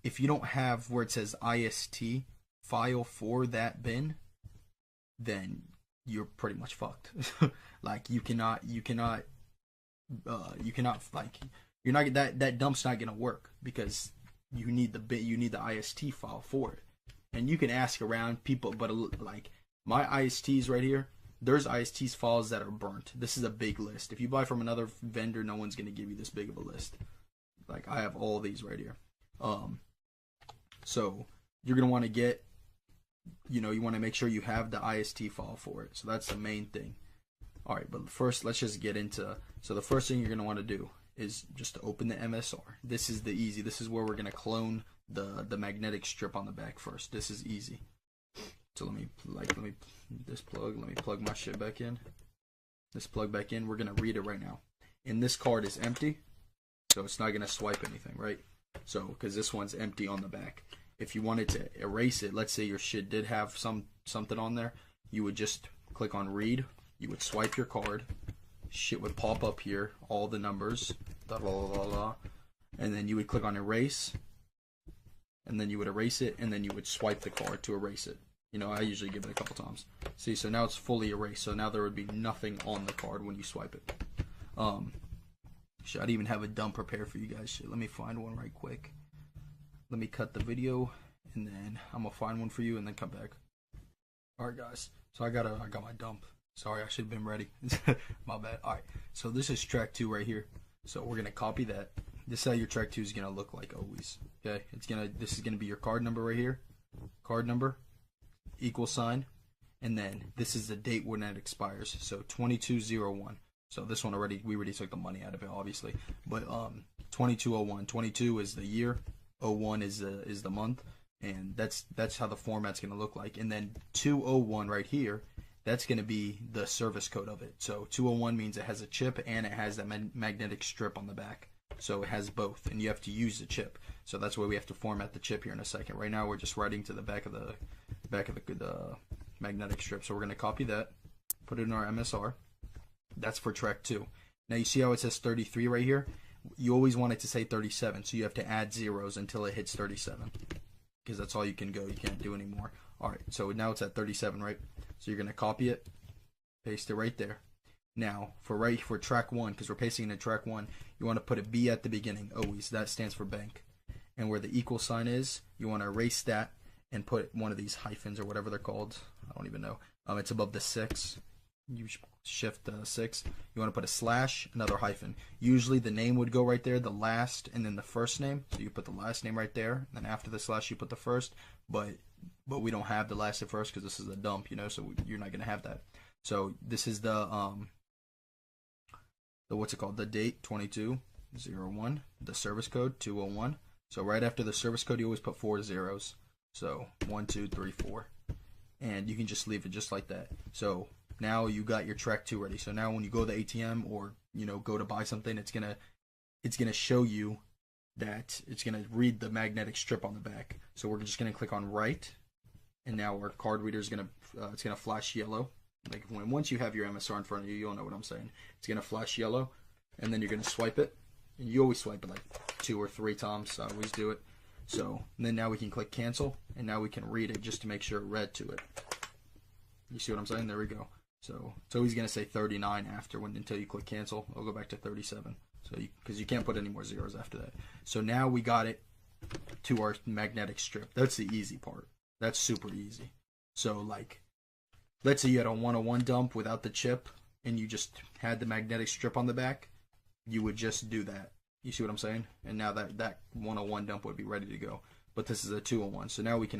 if you don't have where it says IST file for that bin, then you're pretty much fucked. Like you cannot like you're not that dump's not gonna work because you need the IST file for it. And you can ask around people, but like my ISTs right here, there's ISTs files that are burnt. This is a big list. If you buy from another vendor, no one's gonna give you this big of a list. Like I have all these right here. So you're gonna want to get, you want to make sure you have the IST file for it. So that's the main thing. All right, but first let's just get into. So the first thing you're gonna want to do is just to open the MSR. This is the easy. This is where we're gonna clone the magnetic strip on the back first. This is easy. So let me plug my shit back in. This plug back in. We're gonna read it right now. And this card is empty, so it's not gonna swipe anything, right? So because this one's empty on the back. If you wanted to erase it, let's say your shit did have something on there, you would just click on read. You would swipe your card. Shit would pop up here, all the numbers, and then you would click on erase, and then you would erase it, and then you would swipe the card to erase it. I usually give it a couple times. See, so now it's fully erased, so now there would be nothing on the card when you swipe it. Shit, I'd even have a dump prepared for you guys. Shit, let me find one right quick. Let me cut the video, and then I'm gonna find one for you, and then come back. All right, guys. So I got my dump. Sorry, I should have been ready. My bad. All right. So this is track 2 right here. So we're gonna copy that. This is how your track 2 is gonna look like always. Okay. This is gonna be your card number right here. Card number, $, and then this is the date when it expires. So 2201. So this one we already took the money out of it, obviously. But 2201. 22 is the year. 01 is the month, and that's how the format's gonna look like. And then 201 right here, that's gonna be the service code of it. So 201 means it has a chip and it has that magnetic strip on the back. So it has both, and you have to use the chip. So that's why we have to format the chip here in a second. Right now we're just writing to the back of the magnetic strip. So we're gonna copy that, put it in our MSR. That's for track 2. Now you see how it says 33 right here? You always want it to say 37, so you have to add zeros until it hits 37, because that's all you can go. You can't do anymore. All right, so now it's at 37, right? So you're gonna copy it, paste it right there. Now for track 1, because we're pasting in track 1, you want to put a B at the beginning always. That stands for bank. And where the $, is, you want to erase that and put one of these hyphens or whatever they're called. I don't even know. It's above the 6. You shift 6. You want to put a slash, another hyphen. Usually the name would go right there, the last, and then the first name. So you put the last name right there, and then after the slash you put the first. But we don't have the last at first because this is a dump, so you're not gonna have that. So this is the what's it called? The date 2201. The service code 201. So right after the service code, you always put 4 zeros. So 1, 2, 3, 4, and you can just leave it just like that. So now you got your track 2 ready. So now when you go to the ATM or go to buy something, it's gonna show you that it's gonna read the magnetic strip on the back. So we're just gonna click on write, and now our card reader is gonna it's gonna flash yellow. Like once you have your MSR in front of you, you'll know what I'm saying. It's gonna flash yellow, and then you're gonna swipe it. And you always swipe it like 2 or 3 times. So I always do it. So then now we can click cancel, and now we can read it just to make sure it read to it. You see what I'm saying? There we go. So it's always going to say 39 until you click cancel. It'll go back to 37. So because you can't put any more zeros after that. So now we got it to our magnetic strip. That's the easy part. That's super easy. So like, let's say you had a 101 dump without the chip, and you just had the magnetic strip on the back. You would just do that. You see what I'm saying? And now that 101 dump would be ready to go. But this is a 201. So now we can